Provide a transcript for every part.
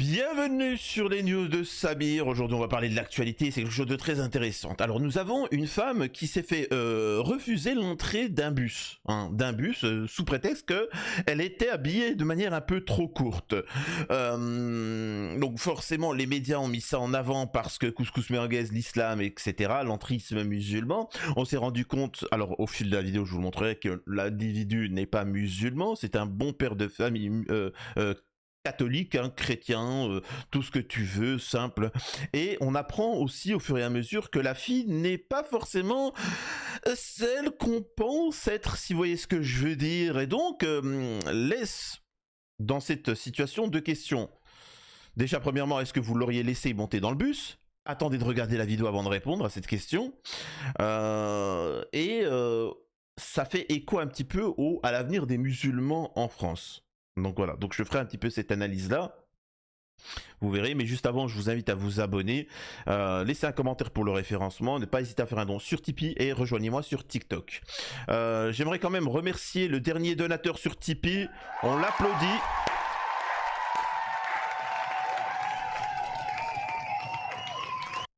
Bienvenue sur les news de Samir. Aujourd'hui on va parler de l'actualité, c'est quelque chose de très intéressant. Alors nous avons une femme qui s'est fait refuser l'entrée d'un bus, sous prétexte qu'elle était habillée de manière un peu trop courte. Donc forcément les médias ont mis ça en avant parce que couscous merguez, l'islam, etc., l'entrisme musulman. On s'est rendu compte, alors au fil de la vidéo je vous montrerai que l'individu n'est pas musulman, c'est un bon père de famille catholique, hein, chrétien, tout ce que tu veux, simple. Et on apprend aussi au fur et à mesure que la fille n'est pas forcément celle qu'on pense être, si vous voyez ce que je veux dire. Et donc, laisse dans cette situation deux questions. Déjà, premièrement, est-ce que vous l'auriez laissé monter dans le bus ? Attendez de regarder la vidéo avant de répondre à cette question. Ça fait écho un petit peu à l'avenir des musulmans en France. Donc voilà, donc je ferai un petit peu cette analyse-là. Vous verrez, mais juste avant, je vous invite à vous abonner, laissez un commentaire pour le référencement, ne pas hésiter à faire un don sur Tipeee et rejoignez-moi sur TikTok. J'aimerais quand même remercier le dernier donateur sur Tipeee, on l'applaudit.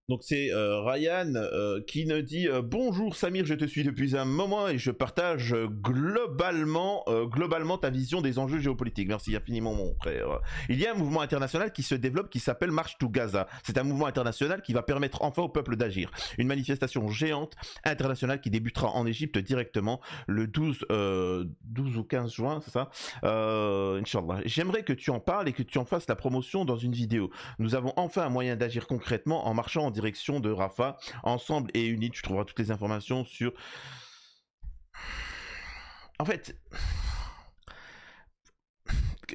Donc c'est Ryan qui nous dit bonjour Samir, je te suis depuis un moment et je partage globalement ta vision des enjeux géopolitiques. Merci infiniment mon frère. Il y a un mouvement international qui se développe qui s'appelle Marche to Gaza. C'est un mouvement international qui va permettre enfin au peuple d'agir. Une manifestation géante internationale qui débutera en Égypte directement le 12 ou 15 juin, c'est ça, Inch'Allah. J'aimerais que tu en parles et que tu en fasses la promotion dans une vidéo. Nous avons enfin un moyen d'agir concrètement en marchant en direction de Rafah, ensemble et unis. Tu trouveras toutes les informations sur... En fait,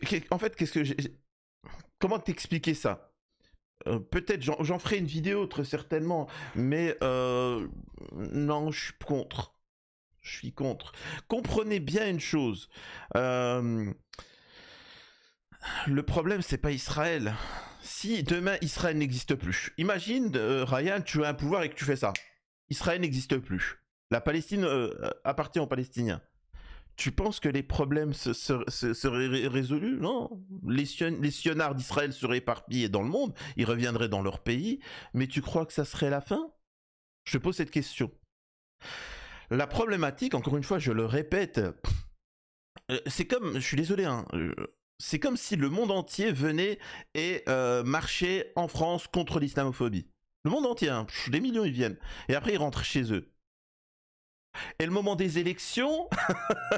qu'est-ce que j'ai... Comment t'expliquer ça? Peut-être j'en ferai une vidéo très certainement, mais non, je suis contre. Je suis contre. Comprenez bien une chose. Le problème, c'est pas Israël. Si demain Israël n'existe plus, imagine Ryan, tu as un pouvoir et que tu fais ça. Israël n'existe plus. La Palestine appartient aux Palestiniens. Tu penses que les problèmes seraient résolus? Non. Les sionards d'Israël seraient éparpillés dans le monde, ils reviendraient dans leur pays, mais tu crois que ça serait la fin? Je te pose cette question. La problématique, encore une fois, je le répète, c'est comme, je suis désolé, hein, c'est comme si le monde entier venait et marchait en France contre l'islamophobie. Le monde entier, hein, des millions ils viennent. Et après ils rentrent chez eux. Et le moment des élections,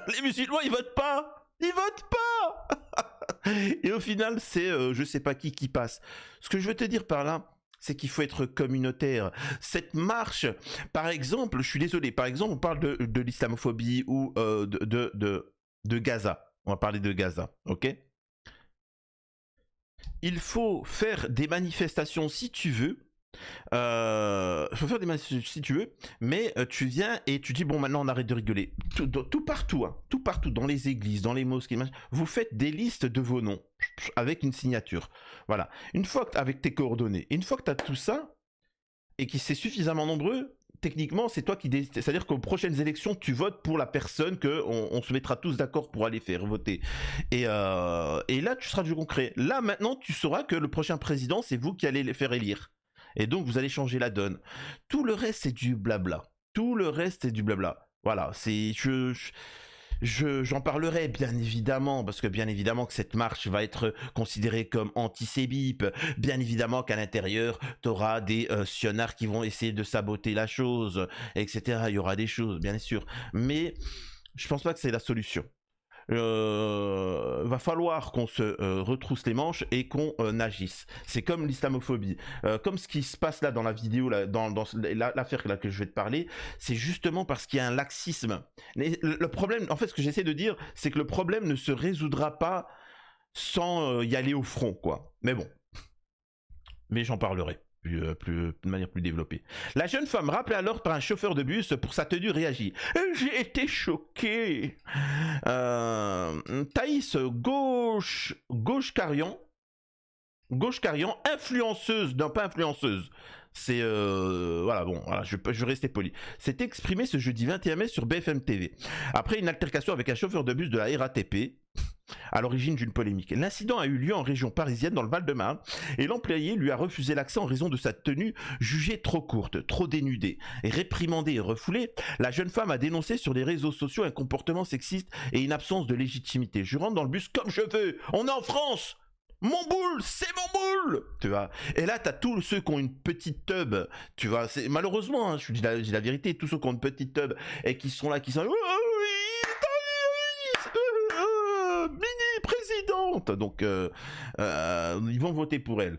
les musulmans ils votent pas. Ils votent pas. Et au final c'est je sais pas qui passe. Ce que je veux te dire par là, c'est qu'il faut être communautaire. Cette marche, par exemple, je suis désolé, par exemple on parle de l'islamophobie ou de Gaza. On va parler de Gaza, ok? Il faut faire des manifestations si tu veux. Faut faire des manifestations si tu veux, mais tu viens et tu dis bon maintenant on arrête de rigoler. Tout partout, hein, tout partout, dans les églises, dans les mosquées, vous faites des listes de vos noms avec une signature. Voilà. Une fois que avec tes coordonnées, une fois que tu as tout ça et que c'est suffisamment nombreux, techniquement, c'est toi qui décides. C'est-à-dire qu'aux prochaines élections, tu votes pour la personne on se mettra tous d'accord pour aller faire voter. Et là, tu seras du concret. Là, maintenant, tu sauras que le prochain président, c'est vous qui allez les faire élire. Et donc, vous allez changer la donne. Tout le reste, c'est du blabla. Tout le reste, c'est du blabla. Voilà, c'est... J'en parlerai bien évidemment, parce que bien évidemment que cette marche va être considérée comme antisémite, bien évidemment qu'à l'intérieur, tu auras des sionards qui vont essayer de saboter la chose, etc. Il y aura des choses, bien sûr. Mais je pense pas que c'est la solution. Va falloir qu'on se retrousse les manches et qu'on agisse. C'est comme l'islamophobie. Comme ce qui se passe là dans la vidéo, là, dans l'affaire que je vais te parler, c'est justement parce qu'il y a un laxisme. Le problème, en fait, ce que j'essaie de dire, c'est que le problème ne se résoudra pas sans y aller au front, quoi. Mais bon. Mais j'en parlerai. De manière plus développée. La jeune femme rappelée alors par un chauffeur de bus pour sa tenue réagit. J'ai été choqué. Thaïs Gauche Carion, influenceuse, non pas influenceuse. C'est voilà, bon, voilà, je vais rester poli. S'est exprimé ce jeudi 21 mai sur BFM TV après une altercation avec un chauffeur de bus de la RATP. à l'origine d'une polémique. L'incident a eu lieu en région parisienne dans le Val-de-Marne et l'employé lui a refusé l'accès en raison de sa tenue jugée trop courte, trop dénudée. Et réprimandée et refoulée, la jeune femme a dénoncé sur les réseaux sociaux un comportement sexiste et une absence de légitimité. Je rentre dans le bus comme je veux, on est en France. Mon boule, c'est mon boule, tu vois. Et là, t'as tous ceux qui ont une petite tub, tu vois. Malheureusement, hein, je dis la vérité, tous ceux qui ont une petite tub et qui sont là, qui sont mini présidente. Donc, ils vont voter pour elle.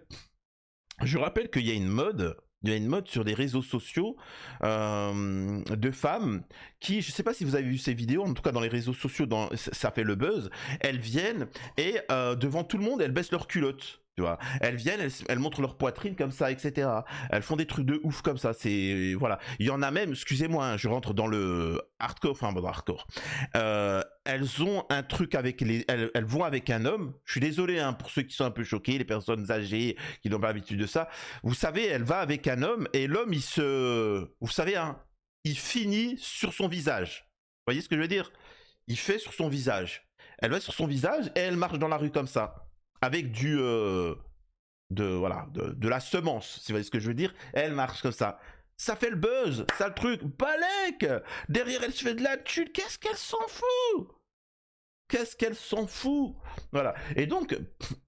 Je rappelle qu'il y a une mode. Il y a une mode sur les réseaux sociaux de femmes qui, je ne sais pas si vous avez vu ces vidéos, en tout cas dans les réseaux sociaux, ça fait le buzz, elles viennent et devant tout le monde, elles baissent leurs culottes. Tu vois, elles viennent, elles montrent leur poitrine comme ça, etc. Elles font des trucs de ouf comme ça. C'est voilà. Il y en a même, excusez-moi, hein, je rentre dans le hardcore, enfin bon, hardcore. Elles ont un truc avec elles vont avec un homme. Je suis désolé hein, pour ceux qui sont un peu choqués, les personnes âgées qui n'ont pas l'habitude de ça. Vous savez, elle va avec un homme et l'homme, vous savez, hein, il finit sur son visage. Vous voyez ce que je veux dire? Il fait sur son visage. Elle va sur son visage et elle marche dans la rue comme ça. Avec de la semence, si vous voyez ce que je veux dire. Elle marche comme ça. Ça fait le buzz, ça le truc. Balek. Derrière, elle se fait de la thune. Qu'est-ce qu'elle s'en fout? Qu'est-ce qu'elle s'en fout? Voilà. Et donc,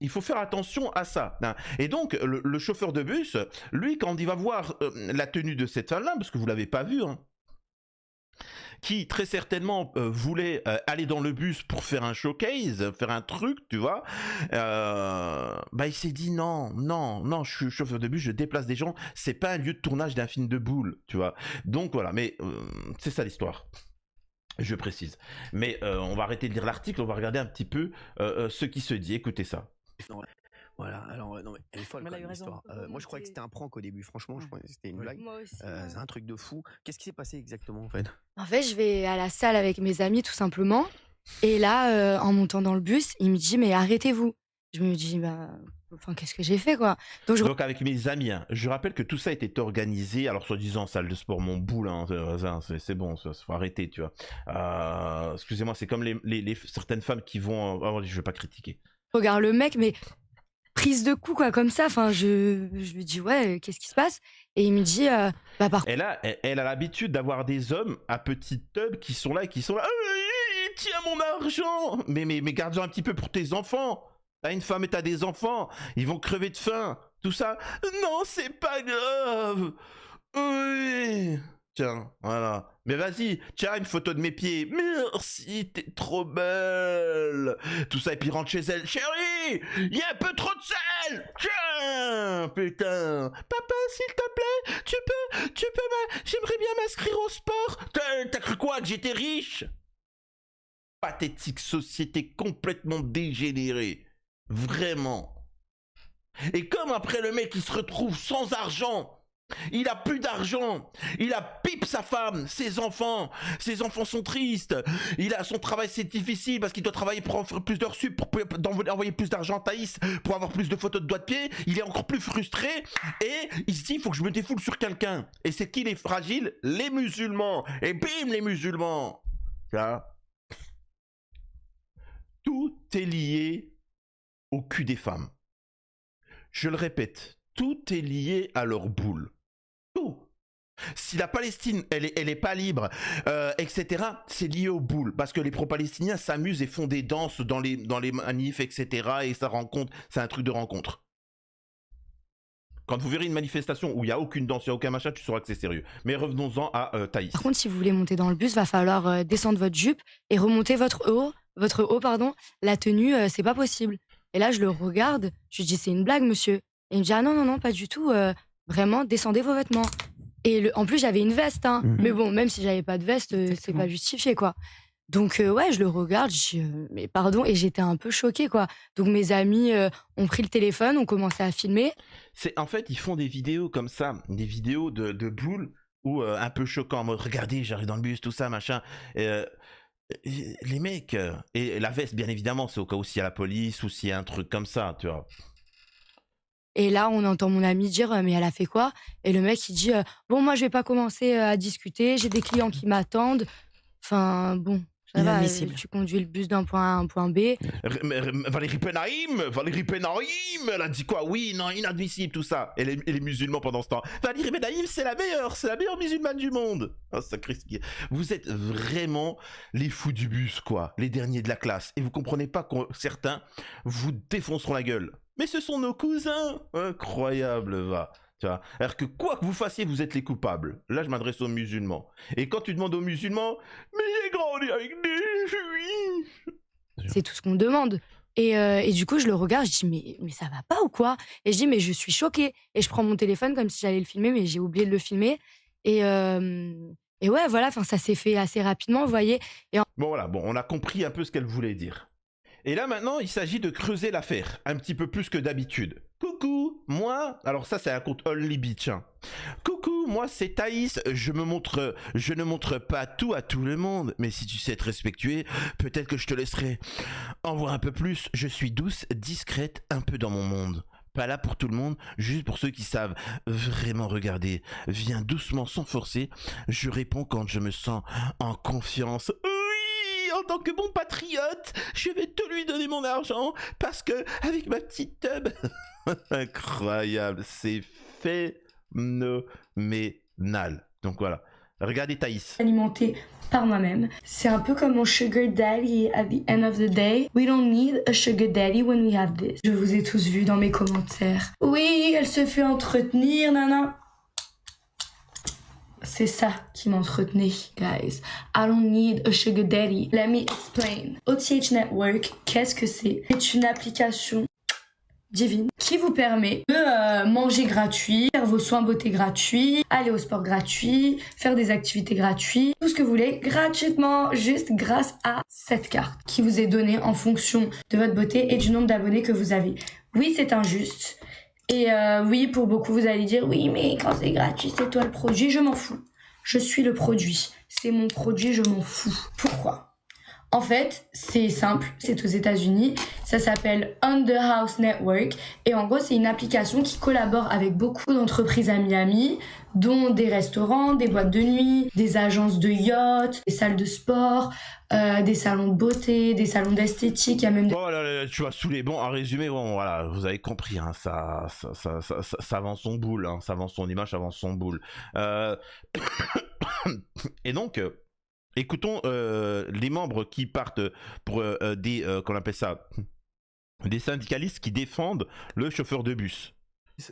il faut faire attention à ça. Et donc, le chauffeur de bus, lui, quand il va voir la tenue de cette femme-là, parce que vous l'avez pas vue, hein, qui très certainement voulait aller dans le bus pour faire un showcase, faire un truc, tu vois, bah il s'est dit non, je suis chauffeur de bus, je déplace des gens, c'est pas un lieu de tournage d'un film de boule, tu vois. Donc voilà, mais c'est ça l'histoire. Je précise. Mais on va arrêter de lire l'article, on va regarder un petit peu ce qui se dit. Écoutez ça. Voilà, alors non, mais elle est folle quand même, l'histoire. Moi je croyais que c'était un prank au début, franchement, je croyais que c'était une blague. Moi aussi. C'est un truc de fou. Qu'est-ce qui s'est passé exactement en fait? En fait, je vais à la salle avec mes amis tout simplement. Et là, en montant dans le bus, il me dit mais arrêtez-vous. Je me dis bah, enfin qu'est-ce que j'ai fait quoi. Donc avec mes amis, hein, je rappelle que tout ça était organisé, alors soi-disant salle de sport, mon boule, hein, c'est bon, ça faut arrêter, tu vois. Excusez-moi, c'est comme certaines femmes qui vont, je vais pas critiquer. Regarde le mec, mais prise de coup quoi comme ça. Enfin, je lui dis ouais, qu'est-ce qui se passe? Et il me dit bah par Elle a l'habitude d'avoir des hommes à petite tub qui sont là et qui sont là. Tiens mon argent. Mais garde-en un petit peu pour tes enfants. T'as une femme et t'as des enfants. Ils vont crever de faim. Tout ça. Non, c'est pas grave. Oui. Tiens, voilà. Mais vas-y, tiens, une photo de mes pieds. Merci, t'es trop belle. Tout ça, et puis rentre chez elle. Chérie, il y a un peu trop de sel. Tiens, putain. Papa, s'il te plaît, tu peux j'aimerais bien m'inscrire au sport. T'as cru quoi, que j'étais riche? Pathétique société complètement dégénérée. Vraiment. Et comme après le mec, il se retrouve sans argent. Il a plus d'argent, il a pipe sa femme, ses enfants sont tristes, il a son travail, c'est difficile parce qu'il doit travailler pour en faire plus d'heures sup, pour envoyer plus d'argent à Thaïs, pour avoir plus de photos de doigts de pied, il est encore plus frustré et il se dit il faut que je me défoule sur quelqu'un. Et c'est qui les fragiles? Les musulmans. Et bim, les musulmans. Ça. Tout est lié au cul des femmes. Je le répète, tout est lié à leur boule. Tout. Si la Palestine, elle est pas libre, etc., c'est lié aux boules. Parce que les pro-palestiniens s'amusent et font des danses dans les manifs, etc., et ça rencontre, c'est un truc de rencontre. Quand vous verrez une manifestation où il n'y a aucune danse, il n'y a aucun machin, tu sauras que c'est sérieux. Mais revenons-en à Thaïs. Par contre, si vous voulez monter dans le bus, va falloir descendre votre jupe et remonter votre haut, la tenue, c'est pas possible. Et là, je le regarde, je lui dis c'est une blague, monsieur. Et il me dit ah non, pas du tout, vraiment, descendez vos vêtements. Et en plus, j'avais une veste, hein. Mais bon, même si j'avais pas de veste, c'est pas justifié, quoi. Donc ouais, je le regarde, je dis mais pardon, et j'étais un peu choquée, quoi. Donc mes amis ont pris le téléphone, ont commencé à filmer. En fait, ils font des vidéos comme ça, des vidéos de boules ou un peu choquant, en mode regardez, j'arrive dans le bus, tout ça, machin. Les mecs, et la veste, bien évidemment, c'est au cas où s'il y a la police ou s'il y a un truc comme ça, tu vois. Et là, on entend mon ami dire mais elle a fait quoi? Et le mec, il dit bon, moi, je vais pas commencer à discuter, j'ai des clients qui m'attendent. Enfin, bon. Ça va, Inadmissible. tu conduis le bus d'un point A à un point B. Valérie Penhaim, elle a dit quoi? Oui, non, inadmissible tout ça. Et les musulmans pendant ce temps. Valérie Penhaim, c'est la meilleure musulmane du monde. Oh, sacré ski. Vous êtes vraiment les fous du bus, quoi, les derniers de la classe. Et vous comprenez pas que certains vous défonceront la gueule. Mais ce sont nos cousins. Incroyable, va. Tu vois, alors que quoi que vous fassiez, vous êtes les coupables. Là, je m'adresse aux musulmans. Et quand tu demandes aux musulmans, mais j'ai grandi avec des juifs. C'est tout ce qu'on demande. Et du coup, je le regarde, je dis, mais ça va pas ou quoi? Et je dis, mais je suis choquée. Et je prends mon téléphone comme si j'allais le filmer, mais j'ai oublié de le filmer. Et ouais, voilà, ça s'est fait assez rapidement, vous voyez. Bon, voilà, on a compris un peu ce qu'elle voulait dire. Et là, maintenant, il s'agit de creuser l'affaire, un petit peu plus que d'habitude. Coucou, moi... Alors ça, c'est un compte Only Beach. Hein. Coucou, moi, c'est Thaïs. Je ne montre pas tout à tout le monde. Mais si tu sais te respectuer, peut-être que je te laisserai en voir un peu plus. Je suis douce, discrète, un peu dans mon monde. Pas là pour tout le monde, juste pour ceux qui savent vraiment regarder. Viens doucement, sans forcer. Je réponds quand je me sens en confiance. En tant que bon patriote, je vais te lui donner mon argent parce que avec ma petite tub, incroyable, c'est phénoménal. Donc voilà, regardez Thaïs. Alimenté par moi-même. C'est un peu comme mon sugar daddy at the end of the day. We don't need a sugar daddy when we have this. Je vous ai tous vus dans mes commentaires. Oui, elle se fait entretenir, nana. C'est ça qui m'entretenait, guys. I don't need a sugar daddy. Let me explain. OTH Network, qu'est-ce que c'est? C'est une application divine qui vous permet de manger gratuit, faire vos soins beauté gratuits, aller au sport gratuit, faire des activités gratuites, tout ce que vous voulez gratuitement, juste grâce à cette carte qui vous est donnée en fonction de votre beauté et du nombre d'abonnés que vous avez. Oui, c'est injuste. Et oui, pour beaucoup, vous allez dire, oui, mais quand c'est gratuit, c'est toi le produit. Je m'en fous. Je suis le produit. C'est mon produit, je m'en fous. Pourquoi? En fait, c'est simple, c'est aux États-Unis. Ça s'appelle On The House Network. Et en gros, c'est une application qui collabore avec beaucoup d'entreprises à Miami, dont des restaurants, des boîtes de nuit, des agences de yachts, des salles de sport, des salons de beauté, des salons d'esthétique. Il y a même Oh là là, tu vas saouler. Bon, en résumé, bon, voilà, vous avez compris, hein, ça vend son boule, hein, ça vend son image, ça vend son boule. Et donc... écoutons les membres qui partent pour qu'on appelle ça, des syndicalistes qui défendent le chauffeur de bus.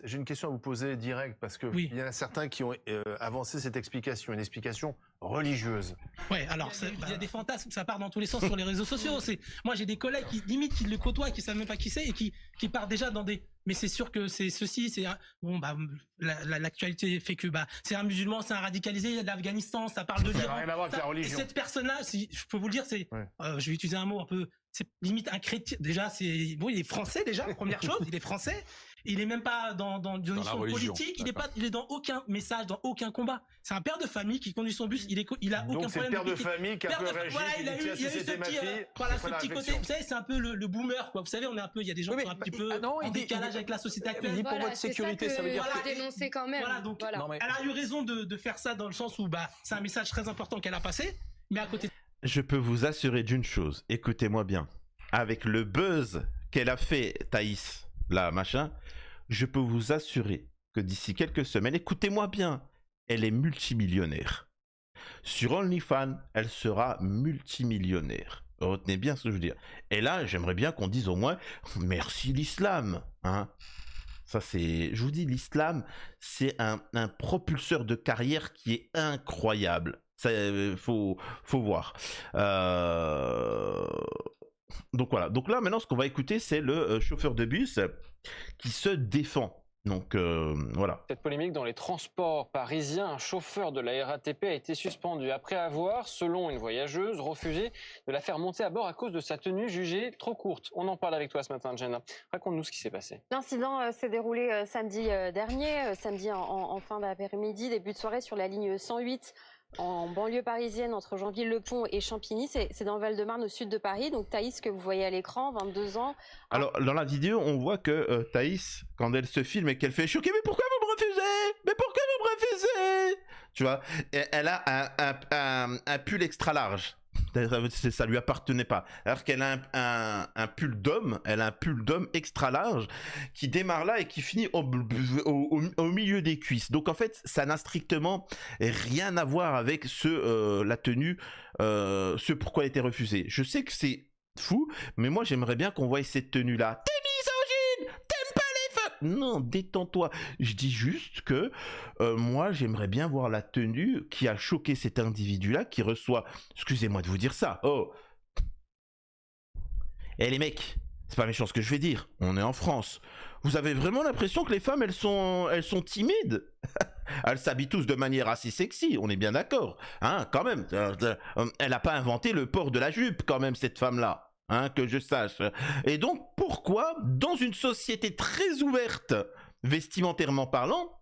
J'ai une question à vous poser directe parce que il y en a certains qui ont avancé cette explication, une explication religieuse. Ouais, alors il y a des fantasmes, ça part dans tous les sens sur les réseaux sociaux. Moi j'ai des collègues qui limite qui le côtoient, qui savent même pas qui c'est et qui partent déjà dans des. Mais c'est sûr que c'est ceci, c'est bon l'actualité fait que c'est un musulman, c'est un radicalisé l'Afghanistan, ça parle de l'Iran. Ça n'a rien à voir avec la religion. Cette personne-là, si je peux vous le dire, c'est je vais utiliser un mot un peu, c'est limite un chrétien. Déjà c'est bon, il est français déjà, première chose, il est français. Il est même pas dans une mission politique, il est dans aucun message, dans aucun combat. C'est un père de famille qui conduit son bus, il a aucun donc problème. C'est le père de famille qui a un peu réagi, voilà, il a eu ce petit côté, vous savez, c'est un peu le boomer, quoi. Vous savez, on est un peu, il y a des gens qui sont un petit peu en décalage avec la société actuelle. Il dit pour votre sécurité, ça veut dire que dénoncer quand même. Voilà, donc elle a eu raison de faire ça dans le sens où c'est un message très important qu'elle a passé, mais à côté. Je peux vous assurer d'une chose, écoutez-moi bien. Avec le buzz qu'elle a fait, Thaïs, là, machin, je peux vous assurer que d'ici quelques semaines, écoutez-moi bien, elle est multimillionnaire. Sur OnlyFans, elle sera multimillionnaire. Retenez bien ce que je veux dire. Et là, j'aimerais bien qu'on dise au moins merci l'islam, hein. Ça c'est, je vous dis, l'islam, c'est un propulseur de carrière qui est incroyable. Ça, faut voir. Donc voilà. Donc là, maintenant, ce qu'on va écouter, c'est le chauffeur de bus qui se défend. Donc voilà. Cette polémique dans les transports parisiens, un chauffeur de la RATP a été suspendu après avoir, selon une voyageuse, refusé de la faire monter à bord à cause de sa tenue jugée trop courte. On en parle avec toi ce matin, Jenna. Raconte-nous ce qui s'est passé. L'incident s'est déroulé samedi dernier, samedi en fin d'après-midi, début de soirée sur la ligne 108. En banlieue parisienne, entre Jeanville-le-Pont et Champigny, c'est dans le Val-de-Marne, au sud de Paris. Donc Thaïs, que vous voyez à l'écran, 22 ans. Alors, dans la vidéo, on voit que Thaïs, quand elle se filme et qu'elle fait « choquer, mais pourquoi vous me refusez? Mais pourquoi vous me refusez ?» Tu vois, elle a un pull extra large. Ça lui appartenait pas. Alors qu'elle a un pull d'homme, elle a un pull d'homme extra large qui démarre là et qui finit au milieu des cuisses. Donc en fait, ça n'a strictement rien à voir avec la tenue, ce pourquoi elle était refusée. Je sais que c'est fou, mais moi j'aimerais bien qu'on voie cette tenue là. T'es misogyne, t'aimes pas les femmes. Non, détends-toi. Je dis juste que moi j'aimerais bien voir la tenue qui a choqué cet individu là, qui reçoit, excusez-moi de vous dire ça, les mecs, c'est pas méchant ce que je vais dire, on est en France. Vous avez vraiment l'impression que les femmes elles sont timides? Elles s'habillent tous de manière assez sexy, on est bien d'accord, hein, quand même. Elle a pas inventé le port de la jupe quand même, cette femme là. Hein, que je sache. Et donc, pourquoi, dans une société très ouverte, vestimentairement parlant,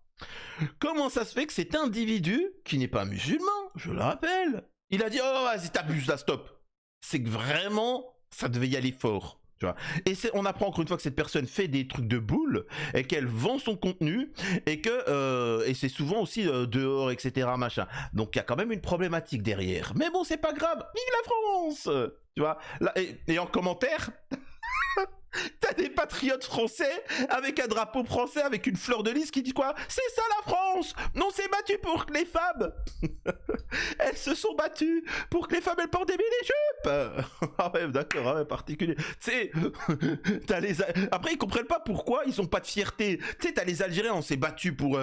comment ça se fait que cet individu, qui n'est pas musulman, je le rappelle, il a dit « Oh, vas-y, t'abuses là, stop !» C'est que vraiment, ça devait y aller fort. Tu vois. Et on apprend encore une fois que cette personne fait des trucs de boule et qu'elle vend son contenu et que et c'est souvent aussi dehors, etc. machin. Donc il y a quand même une problématique derrière. Mais bon, c'est pas grave. Vive la France! Tu vois. Là, et en commentaire, t'as des patriotes français avec un drapeau français avec une fleur de lys qui dit quoi? C'est ça la France! On s'est battu pour que les femmes elles se sont battues pour que les femmes elles portent des mini-jupes! Ah ouais, d'accord, ah ouais, particulier. Tu sais, après ils comprennent pas pourquoi ils ont pas de fierté. Tu sais, t'as les Algériens, on s'est battus pour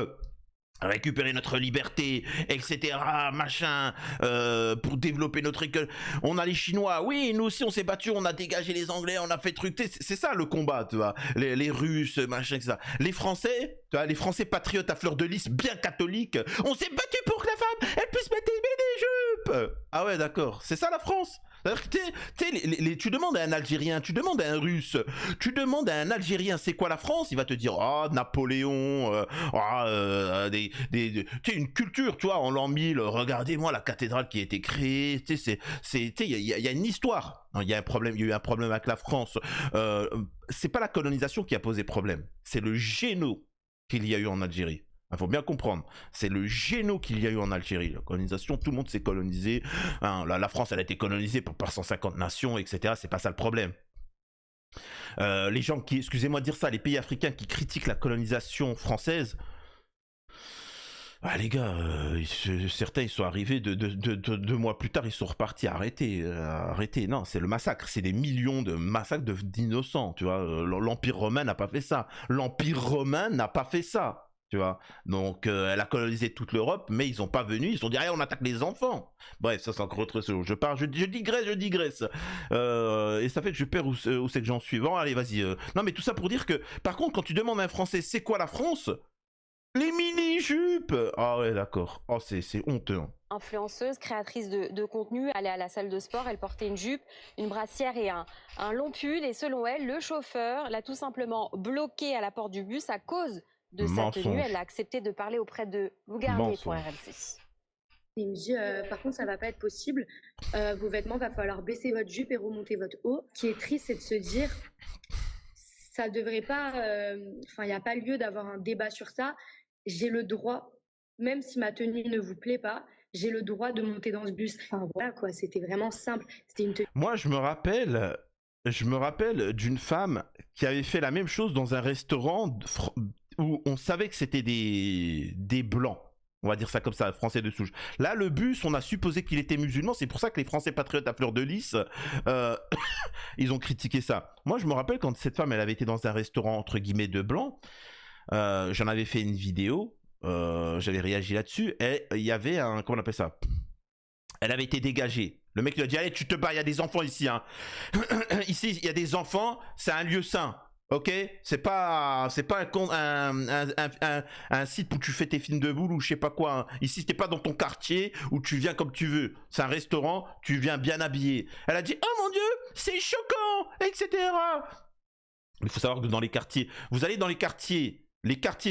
récupérer notre liberté, etc., machin, pour développer notre école. On a les Chinois, oui, nous aussi on s'est battus, on a dégagé les Anglais, on a fait truc, c'est ça le combat, tu vois, les Russes, machin, etc. Les Français, tu vois, les Français patriotes à fleur de lys, bien catholiques, on s'est battus pour que la femme, elle puisse mettre des mini-jupes. Ah ouais, d'accord, c'est ça la France. C'est-à-dire que tu demandes à un Algérien, tu demandes à un Russe, tu demandes à un Algérien c'est quoi la France, il va te dire ah Napoléon, tu sais, une culture, tu vois, en l'an 1000, regardez-moi la cathédrale qui a été créée, tu sais, il y a une histoire. Il y a eu un problème avec la France. C'est pas la colonisation qui a posé problème, c'est le génocide qu'il y a eu en Algérie. Il faut bien comprendre, c'est le génocide qu'il y a eu en Algérie. La colonisation, tout le monde s'est colonisé. Hein, la France, elle a été colonisée par 150 nations, etc. C'est pas ça le problème. Les gens qui, excusez-moi de dire ça, les pays africains qui critiquent la colonisation française, ah les gars, certains ils sont arrivés 2 mois plus tard, ils sont repartis. Arrêtez, non, c'est le massacre, c'est des millions de massacres d'innocents, tu vois. L'Empire romain n'a pas fait ça. L'Empire romain n'a pas fait ça. Tu vois, donc elle a colonisé toute l'Europe, mais ils sont pas venus, ils se sont dit on attaque les enfants. Bref, ça c'est encore autre chose. Je digresse. Et ça fait que je perds où c'est que j'en suis. Bon, allez, vas-y. Non, mais tout ça pour dire que, par contre, quand tu demandes à un Français c'est quoi la France, les mini-jupes. Ah ouais, d'accord. Oh, c'est honteux. Hein. Influenceuse, créatrice de contenu, allait à la salle de sport, elle portait une jupe, une brassière et un long pull. Et selon elle, le chauffeur l'a tout simplement bloquée à la porte du bus à cause de sa tenue. Elle a accepté de parler auprès de Lou Garnier pour RMC. Il me dit, par contre, ça va pas être possible. Vos vêtements, va falloir baisser votre jupe et remonter votre haut. Ce qui est triste, c'est de se dire, ça devrait pas... Enfin, il n'y a pas lieu d'avoir un débat sur ça. J'ai le droit, même si ma tenue ne vous plaît pas, j'ai le droit de monter dans ce bus. Enfin, voilà, quoi. C'était vraiment simple. C'était une tenue... Moi, je me rappelle d'une femme qui avait fait la même chose dans un restaurant où on savait que c'était des blancs, on va dire ça comme ça, français de souche. Là, le bus, on a supposé qu'il était musulman, c'est pour ça que les Français patriotes à fleur de lys, ils ont critiqué ça. Moi, je me rappelle quand cette femme, elle avait été dans un restaurant, entre guillemets, de blancs, j'en avais fait une vidéo, j'avais réagi là-dessus, et il y avait un, comment on appelle ça ? Elle avait été dégagée. Le mec lui a dit, allez, tu te bats, il y a des enfants ici, hein. Ici, il y a des enfants, c'est un lieu saint. Ok, c'est pas un site où tu fais tes films de boule ou je sais pas quoi. Hein. Ici, t'es pas dans ton quartier où tu viens comme tu veux. C'est un restaurant, tu viens bien habillé. Elle a dit, oh mon Dieu, c'est choquant, etc. Il faut savoir que dans les quartiers, vous allez dans les quartiers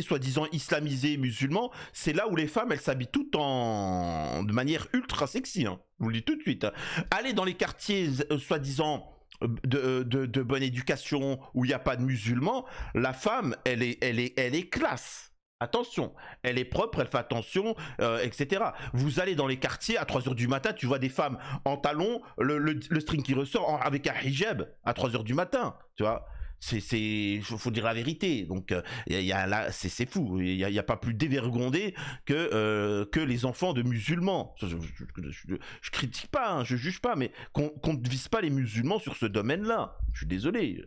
soi-disant islamisés, musulmans, c'est là où les femmes, elles s'habillent toutes de manière ultra sexy. Hein. Je vous le dis tout de suite. Hein. Allez dans les quartiers soi-disant de bonne éducation où il n'y a pas de musulmans, la femme elle est classe, Attention, elle est propre, elle fait attention, etc. Vous allez dans les quartiers à 3h du matin, tu vois des femmes en talons, le string qui ressort avec un hijab à 3h du matin, tu vois. Faut dire la vérité. Donc, là, c'est fou. Il y a pas plus dévergondé que les enfants de musulmans. Je critique pas, hein, je juge pas, mais qu'on ne vise pas les musulmans sur ce domaine-là. Je suis désolé.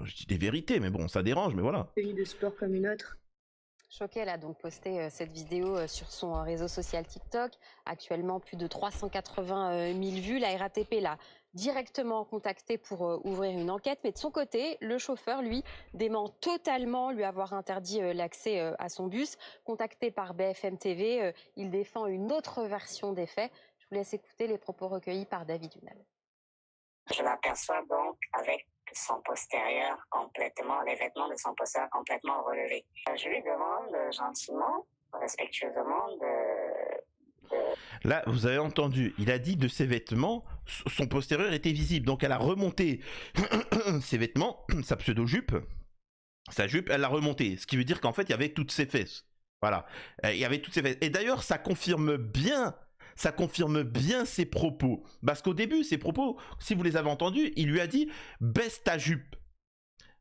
Je dis des vérités, mais bon, ça dérange, mais voilà. Tenue de sport comme une autre. Choquel a donc posté cette vidéo sur son réseau social TikTok. Actuellement, plus de 380 000 vues. La RATP l'a directement contacté pour ouvrir une enquête. Mais de son côté, le chauffeur, lui, dément totalement lui avoir interdit l'accès à son bus. Contacté par BFM TV, il défend une autre version des faits. Je vous laisse écouter les propos recueillis par David Hunal. Je l'aperçois donc avec son postérieur complètement, les vêtements de son postérieur complètement relevés. Je lui demande gentiment, respectueusement Là, vous avez entendu, il a dit de ses vêtements, son postérieur était visible. Donc elle a remonté ses vêtements, sa pseudo-jupe, sa jupe, elle l'a remontée. Ce qui veut dire qu'en fait, il y avait toutes ses fesses. Voilà, il y avait toutes ses fesses. Et d'ailleurs, ça confirme bien ses propos. Parce qu'au début, ses propos, si vous les avez entendus, il lui a dit « baisse ta jupe ».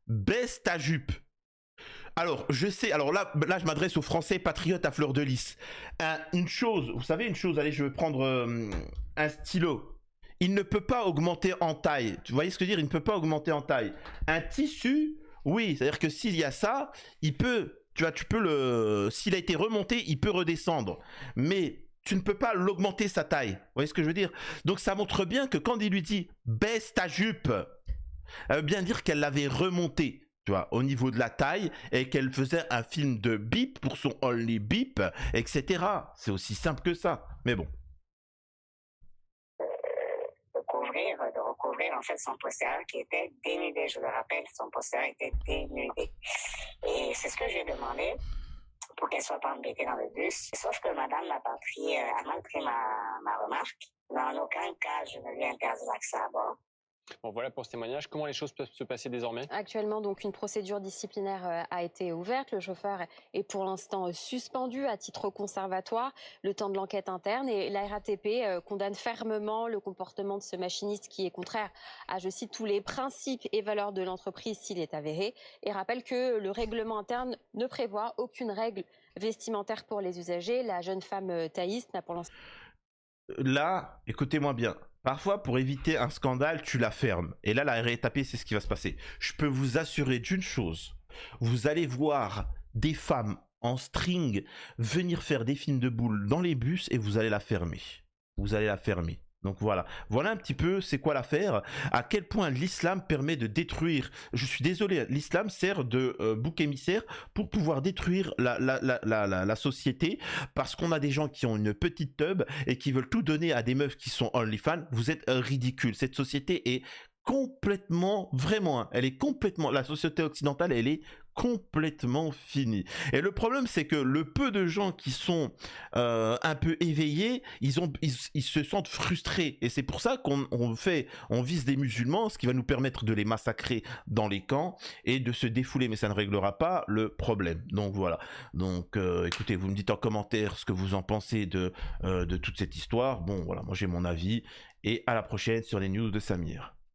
Baisse ta jupe. Alors, je sais, alors là je m'adresse aux Français patriotes à fleur de lys. Une chose, vous savez une chose, allez, je vais prendre un stylo. Il ne peut pas augmenter en taille. Tu voyez ce que je veux dire? Il ne peut pas augmenter en taille. Un tissu, oui, c'est-à-dire que s'il y a ça, il peut, tu peux le, s'il a été remonté, il peut redescendre. Mais tu ne peux pas l'augmenter sa taille. Vous voyez ce que je veux dire? Donc ça montre bien que quand il lui dit baisse ta jupe, ça veut bien dire qu'elle l'avait remonté, tu vois, au niveau de la taille, et qu'elle faisait un film de bip pour son Only Bip, etc. C'est aussi simple que ça. Mais bon. De recouvrir en fait son postérieur qui était dénudé. Je le rappelle, son postérieur était dénudé. Et c'est ce que j'ai demandé pour qu'elle soit pas embêtée dans le bus. Sauf que madame n'a pas pris, a mal pris ma remarque. Dans aucun cas, je ne lui interdis l'accès à bord. Bon, voilà pour ce témoignage. Comment les choses peuvent se passer désormais? Actuellement, donc, une procédure disciplinaire a été ouverte. Le chauffeur est pour l'instant suspendu à titre conservatoire le temps de l'enquête interne. Et la RATP condamne fermement le comportement de ce machiniste qui est contraire à, je cite, tous les principes et valeurs de l'entreprise s'il est avéré. Et rappelle que le règlement interne ne prévoit aucune règle vestimentaire pour les usagers. La jeune femme Thaïs n'a pour l'instant... Là, écoutez-moi bien. Parfois, pour éviter un scandale, tu la fermes. Et là, la RATP, c'est ce qui va se passer. Je peux vous assurer d'une chose. Vous allez voir des femmes en string venir faire des films de boules dans les bus et vous allez la fermer. Vous allez la fermer. Donc voilà, voilà un petit peu c'est quoi l'affaire, à quel point l'islam permet de détruire, je suis désolé, l'islam sert de bouc émissaire pour pouvoir détruire la société, parce qu'on a des gens qui ont une petite teub et qui veulent tout donner à des meufs qui sont OnlyFans. Vous êtes ridicules, cette société est complètement, vraiment, hein, elle est complètement, la société occidentale, elle est complètement finie. Et le problème, c'est que le peu de gens qui sont un peu éveillés, ils se sentent frustrés. Et c'est pour ça on vise des musulmans, ce qui va nous permettre de les massacrer dans les camps et de se défouler. Mais ça ne réglera pas le problème. Donc voilà. Donc écoutez, vous me dites en commentaire ce que vous en pensez de toute cette histoire. Bon, voilà, moi j'ai mon avis. Et à la prochaine sur les news de Samir.